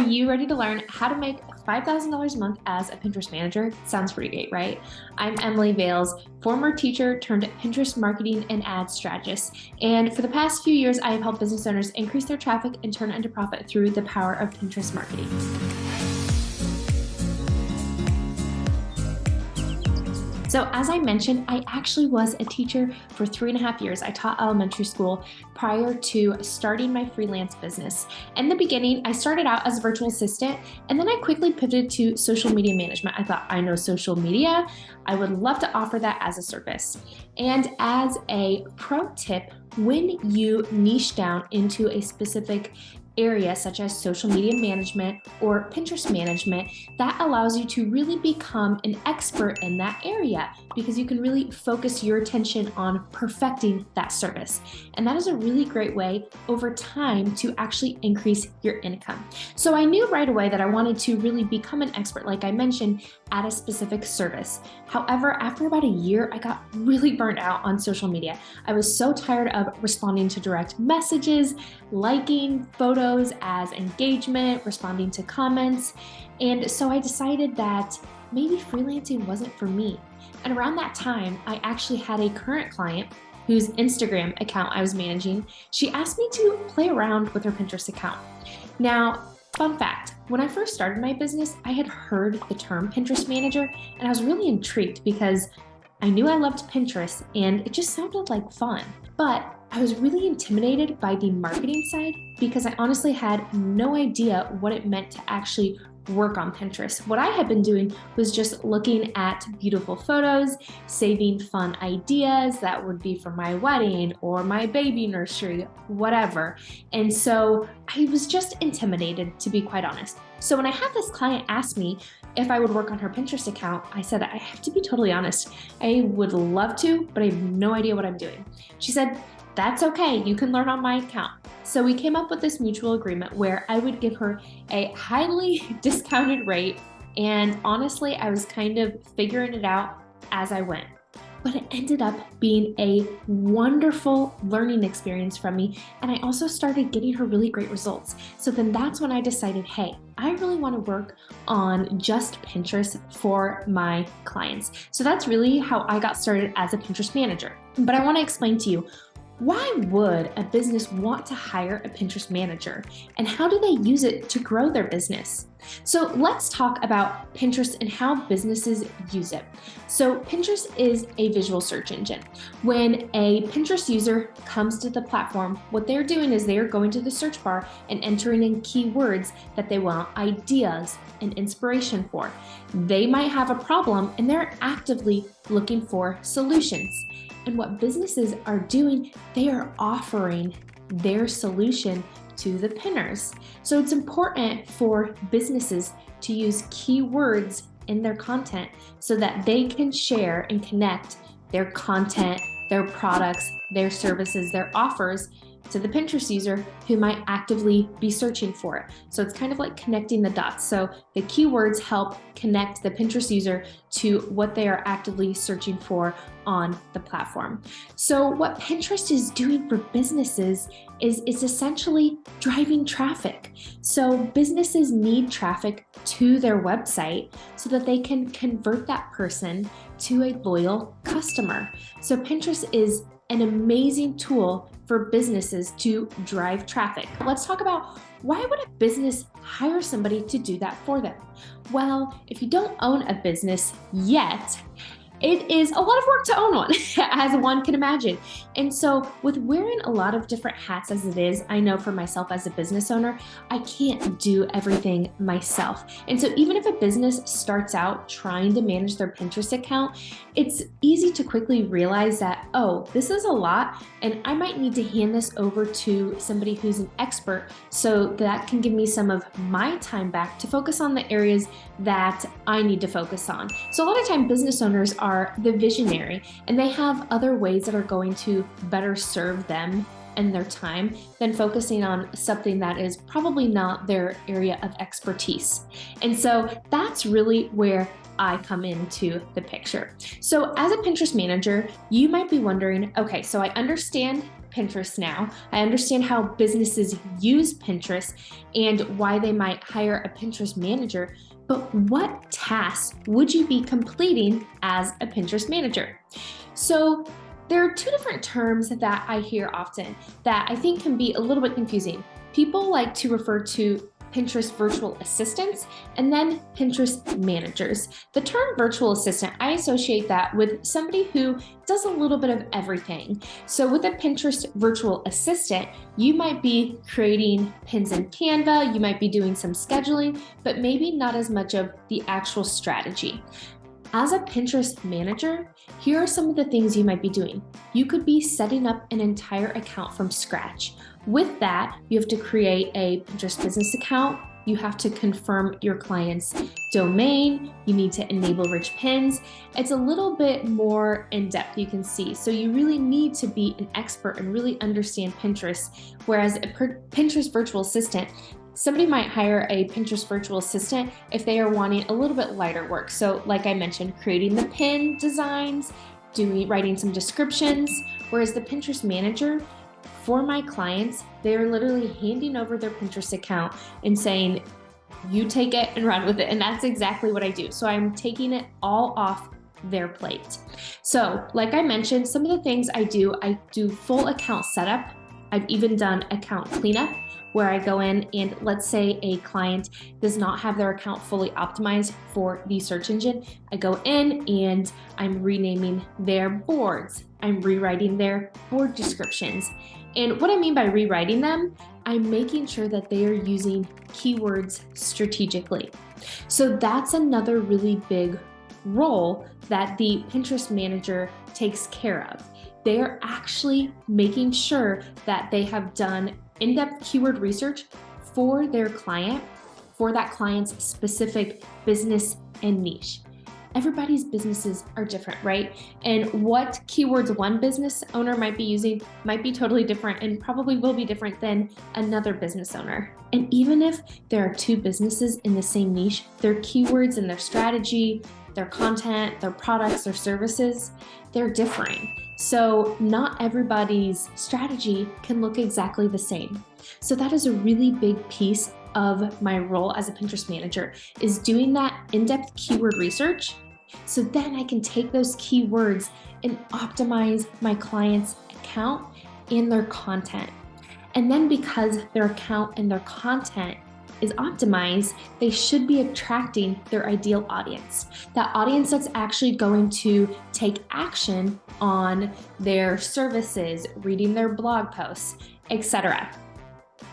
you ready to learn how to make $5,000 a month as a Pinterest manager? Sounds pretty great, right? I'm Emily Vales, former teacher turned Pinterest marketing and ad strategist. And for the past few years, I have helped business owners increase their traffic and turn it into profit through the power of Pinterest marketing. So as I mentioned, I actually was a teacher for 3.5 years. I taught elementary school prior to starting my freelance business. In the beginning, I started out as a virtual assistant, and then I quickly pivoted to social media management. I thought, I know social media. I would love to offer that as a service. And as a pro tip, when you niche down into a specific area such as social media management or Pinterest management, that allows you to really become an expert in that area because you can really focus your attention on perfecting that service. And that is a really great way over time to actually increase your income. So I knew right away that I wanted to really become an expert, like I mentioned, at a specific service. However, after about a year, I got really burnt out on social media. I was so tired of responding to direct messages, liking photos as engagement, responding to comments. And so I decided that maybe freelancing wasn't for me. And around that time, I actually had a current client whose Instagram account I was managing. She asked me to play around with her Pinterest account. Now, fun fact, when I first started my business, I had heard the term Pinterest manager, and I was really intrigued because I knew I loved Pinterest and it just sounded like fun. But I was really intimidated by the marketing side because I honestly had no idea what it meant to actually work on Pinterest. What I had been doing was just looking at beautiful photos, saving fun ideas that would be for my wedding or my baby nursery, whatever. And so I was just intimidated, to be quite honest. So when I had this client ask me if I would work on her Pinterest account, I said, I have to be totally honest. I would love to, but I have no idea what I'm doing. She said, that's okay, you can learn on my account. So we came up with this mutual agreement where I would give her a highly discounted rate. And honestly, I was kind of figuring it out as I went. But it ended up being a wonderful learning experience from me. And I also started getting her really great results. So then that's when I decided, hey, I really want to work on just Pinterest for my clients. So that's really how I got started as a Pinterest manager. But I want to explain to you, why would a business want to hire a Pinterest manager? And how do they use it to grow their business? So let's talk about Pinterest and how businesses use it. So Pinterest is a visual search engine. When a Pinterest user comes to the platform, what they're doing is they're going to the search bar and entering in keywords that they want ideas and inspiration for. They might have a problem and they're actively looking for solutions. And what businesses are doing, they are offering their solution to the pinners. So it's important for businesses to use keywords in their content so that they can share and connect their content, their products, their services, their offers to the Pinterest user who might actively be searching for it. So it's kind of like connecting the dots. So the keywords help connect the Pinterest user to what they are actively searching for on the platform. So what Pinterest is doing for businesses is essentially driving traffic. So businesses need traffic to their website so that they can convert that person to a loyal customer. So Pinterest is an amazing tool for businesses to drive traffic. Let's talk about, why would a business hire somebody to do that for them? Well, if you don't own a business yet, it is a lot of work to own one, as one can imagine. And so with wearing a lot of different hats as it is, I know for myself as a business owner, I can't do everything myself. And so even if a business starts out trying to manage their Pinterest account, it's easy to quickly realize that, oh, this is a lot, and I might need to hand this over to somebody who's an expert so that can give me some of my time back to focus on the areas that I need to focus on. So a lot of time business owners are the visionary and they have other ways that are going to better serve them and their time than focusing on something that is probably not their area of expertise. And so that's really where I come into the picture. So as a Pinterest manager, you might be wondering, okay, so I understand Pinterest now. I understand how businesses use Pinterest and why they might hire a Pinterest manager. But what tasks would you be completing as a Pinterest manager? So there are two different terms that I hear often that I think can be a little bit confusing. People like to refer to Pinterest virtual assistants and then Pinterest managers. The term virtual assistant, I associate that with somebody who does a little bit of everything. So with a Pinterest virtual assistant, you might be creating pins in Canva, you might be doing some scheduling, but maybe not as much of the actual strategy. As a Pinterest manager, here are some of the things you might be doing. You could be setting up an entire account from scratch. With that, you have to create a Pinterest business account. You have to confirm your client's domain. You need to enable rich pins. It's a little bit more in depth, you can see. So you really need to be an expert and really understand Pinterest. Whereas a Pinterest virtual assistant, somebody might hire a Pinterest virtual assistant if they are wanting a little bit lighter work. So like I mentioned, creating the pin designs, writing some descriptions, whereas the Pinterest manager, for my clients, they're literally handing over their Pinterest account and saying, you take it and run with it. And that's exactly what I do. So I'm taking it all off their plate. So like I mentioned, some of the things I do full account setup. I've even done account cleanup, where I go in and let's say a client does not have their account fully optimized for the search engine. I go in and I'm renaming their boards. I'm rewriting their board descriptions. And what I mean by rewriting them, I'm making sure that they are using keywords strategically. So that's another really big role that the Pinterest manager takes care of. They are actually making sure that they have done in-depth keyword research for their client, for that client's specific business and niche. Everybody's businesses are different, right? And what keywords one business owner might be using might be totally different and probably will be different than another business owner. And even if there are two businesses in the same niche, their keywords and their strategy, their content, their products, their services, they're different. So not everybody's strategy can look exactly the same. So that is a really big piece of my role as a Pinterest manager, is doing that in-depth keyword research. So then I can take those keywords and optimize my client's account and their content. And then because their account and their content is optimized, they should be attracting their ideal audience. That audience that's actually going to take action on their services, reading their blog posts, etc.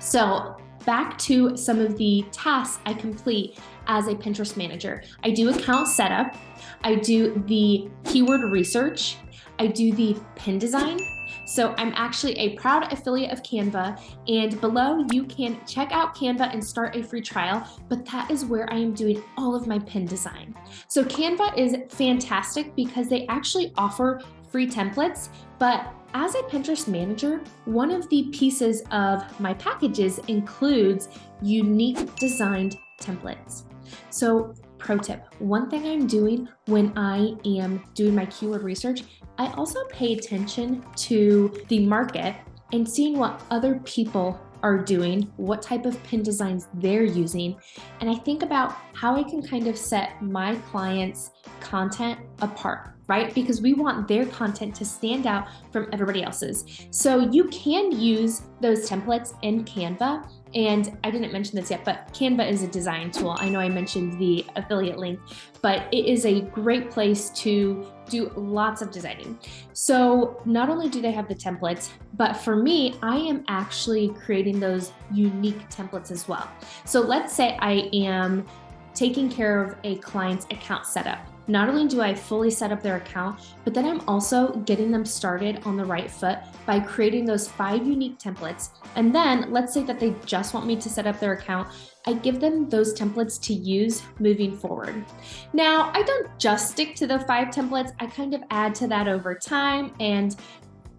So back to some of the tasks I complete as a Pinterest manager. I do account setup, I do the keyword research, I do the pin design. So I'm actually a proud affiliate of Canva, and below you can check out Canva and start a free trial, but that is where I am doing all of my pin design. So Canva is fantastic because they actually offer free templates, but as a Pinterest manager, one of the pieces of my packages includes unique designed templates. So pro tip, one thing I'm doing when I am doing my keyword research, I also pay attention to the market and seeing what other people are doing, what type of pin designs they're using. And I think about how I can kind of set my clients' content apart, right? Because we want their content to stand out from everybody else's. So you can use those templates in Canva. And I didn't mention this yet, but Canva is a design tool. I know I mentioned the affiliate link, but it is a great place to do lots of designing. So not only do they have the templates, but for me, I am actually creating those unique templates as well. So let's say I am taking care of a client's account setup. Not only do I fully set up their account, but then I'm also getting them started on the right foot by creating those 5 unique templates. And then let's say that they just want me to set up their account. I give them those templates to use moving forward. Now, I don't just stick to the 5 templates. I kind of add to that over time. And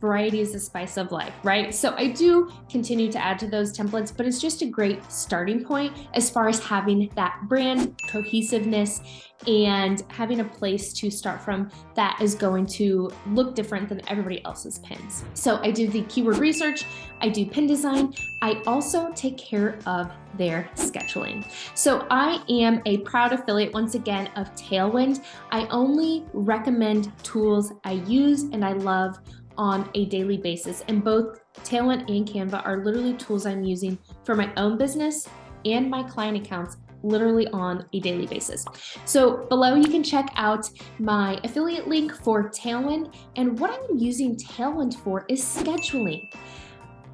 variety is the spice of life, right? So I do continue to add to those templates, but it's just a great starting point as far as having that brand cohesiveness and having a place to start from that is going to look different than everybody else's pins. So I do the keyword research, I do pin design, I also take care of their scheduling. So I am a proud affiliate, once again, of Tailwind. I only recommend tools I use and I love on a daily basis. And both Tailwind and Canva are literally tools I'm using for my own business and my client accounts literally on a daily basis. So below you can check out my affiliate link for Tailwind. And what I'm using Tailwind for is scheduling.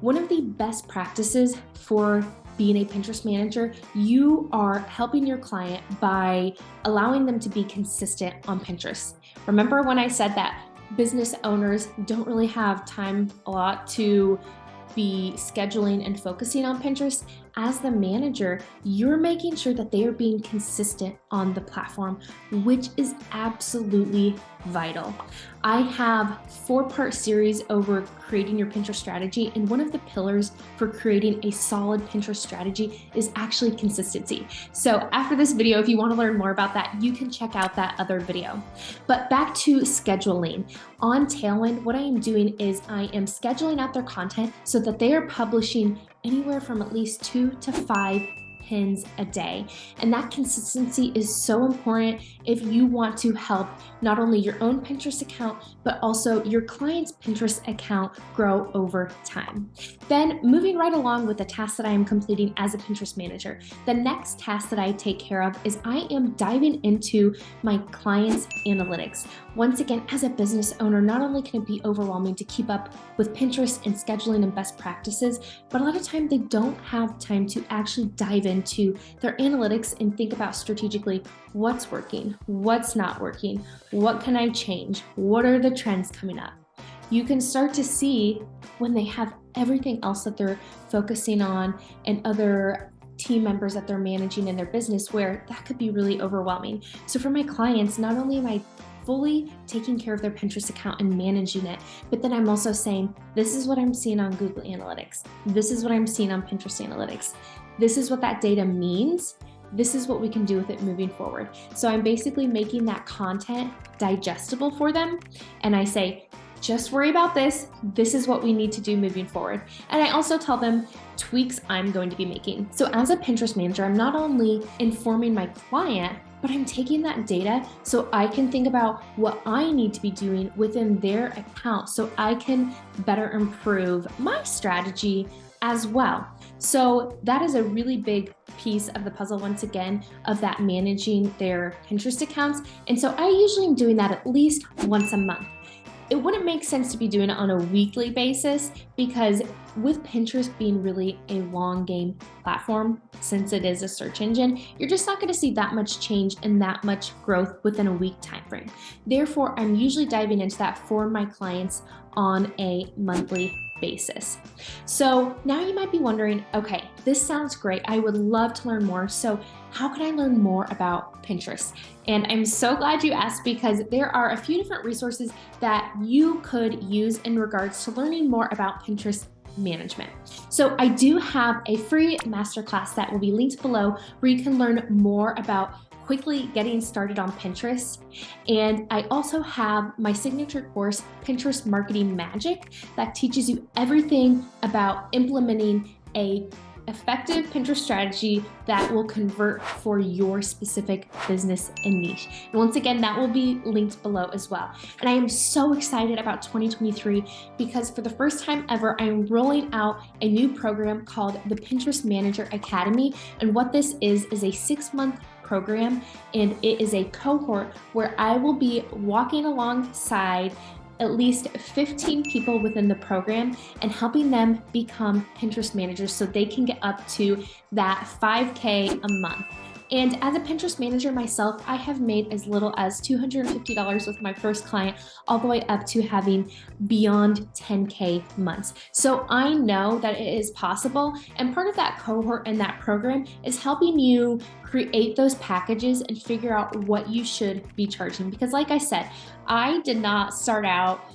One of the best practices for being a Pinterest manager, you are helping your client by allowing them to be consistent on Pinterest. Remember when I said that business owners don't really have time a lot to be scheduling and focusing on Pinterest? As the manager, you're making sure that they are being consistent on the platform, which is absolutely vital. I have 4-part series over creating your Pinterest strategy, and one of the pillars for creating a solid Pinterest strategy is actually consistency. So after this video, if you want to learn more about that, you can check out that other video. But back to scheduling. On Tailwind, what I am doing is I am scheduling out their content so that they are publishing anywhere from at least 2 to 5 pins a day. And that consistency is so important if you want to help not only your own Pinterest account, but also your client's Pinterest account grow over time. Then moving right along with the tasks that I am completing as a Pinterest manager, the next task that I take care of is I am diving into my client's analytics. Once again, as a business owner, not only can it be overwhelming to keep up with Pinterest and scheduling and best practices, but a lot of time they don't have time to actually dive into their analytics and think about strategically what's working, what's not working, what can I change, what are the trends coming up. You can start to see when they have everything else that they're focusing on and other team members that they're managing in their business where that could be really overwhelming. So for my clients, not only am I fully taking care of their Pinterest account and managing it, but then I'm also saying, this is what I'm seeing on Google Analytics. This is what I'm seeing on Pinterest Analytics. This is what that data means. This is what we can do with it moving forward. So I'm basically making that content digestible for them. And I say, just worry about this. This is what we need to do moving forward. And I also tell them tweaks I'm going to be making. So as a Pinterest manager, I'm not only informing my client, but I'm taking that data so I can think about what I need to be doing within their account so I can better improve my strategy as well. So that is a really big piece of the puzzle, once again, of that managing their Pinterest accounts. And so I usually am doing that at least once a month. It wouldn't make sense to be doing it on a weekly basis because with Pinterest being really a long game platform, since it is a search engine, you're just not going to see that much change and that much growth within a week time frame. Therefore, I'm usually diving into that for my clients on a monthly basis. So now you might be wondering, okay, this sounds great. I would love to learn more. So how can I learn more about Pinterest? And I'm so glad you asked because there are a few different resources that you could use in regards to learning more about Pinterest management. So I do have a free masterclass that will be linked below where you can learn more about quickly getting started on Pinterest. And I also have my signature course, Pinterest Marketing Magic, that teaches you everything about implementing a effective Pinterest strategy that will convert for your specific business and niche. And once again, that will be linked below as well. And I am so excited about 2023 because for the first time ever, I'm rolling out a new program called the Pinterest Manager Academy. And what this is a 6-month program, and it is a cohort where I will be walking alongside at least 15 people within the program and helping them become Pinterest managers so they can get up to that 5K a month. And as a Pinterest manager myself, I have made as little as $250 with my first client, all the way up to having beyond 10K months. So I know that it is possible. And part of that cohort and that program is helping you create those packages and figure out what you should be charging. Because like I said, I did not start out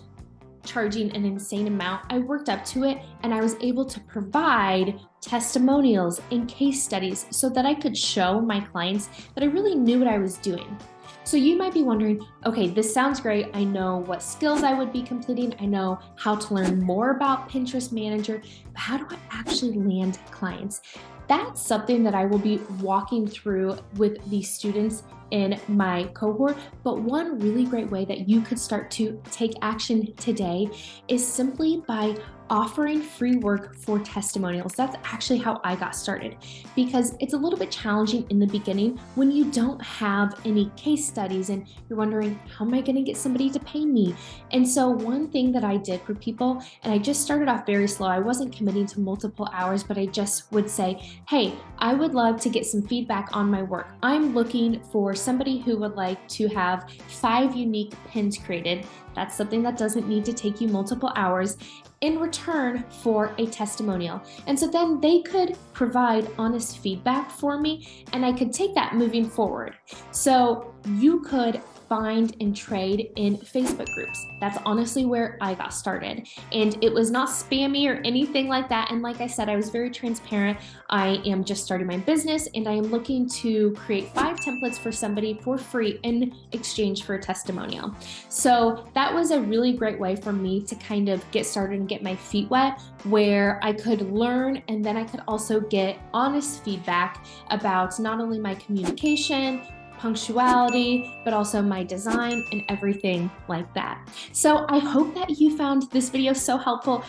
charging an insane amount, I worked up to it and I was able to provide testimonials and case studies so that I could show my clients that I really knew what I was doing. So you might be wondering, okay, this sounds great. I know what skills I would be completing. I know how to learn more about Pinterest Manager, but how do I actually land clients? That's something that I will be walking through with the students in my cohort. But one really great way that you could start to take action today is simply by offering free work for testimonials. That's actually how I got started, because it's a little bit challenging in the beginning when you don't have any case studies and you're wondering, how am I going to get somebody to pay me? And so one thing that I did for people, and I just started off very slow, I wasn't committing to multiple hours, but I just would say, hey, I would love to get some feedback on my work. I'm looking for somebody who would like to have 5 unique pins created. That's something that doesn't need to take you multiple hours, in return for a testimonial. And so then they could provide honest feedback for me, and I could take that moving forward. So you could find and trade in Facebook groups. That's honestly where I got started. And it was not spammy or anything like that. And like I said, I was very transparent. I am just starting my business and I am looking to create 5 templates for somebody for free in exchange for a testimonial. So that was a really great way for me to kind of get started and get my feet wet, where I could learn and then I could also get honest feedback about not only my communication, punctuality, but also my design and everything like that. So I hope that you found this video so helpful.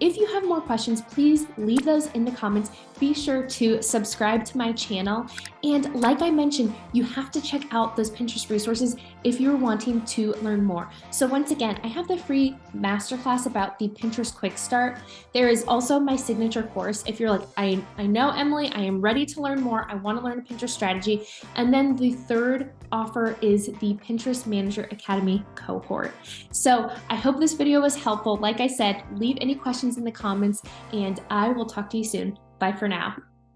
If you have more questions, please leave those in the comments. Be sure to subscribe to my channel. And like I mentioned, you have to check out those Pinterest resources if you're wanting to learn more. So once again, I have the free masterclass about the Pinterest Quick Start. There is also my signature course. If you're like, I know, Emily, I am ready to learn more. I want to learn a Pinterest strategy. And then the third offer is the Pinterest Manager Academy cohort. So I hope this video was helpful. Like I said, leave any questions in the comments and I will talk to you soon. Bye for now.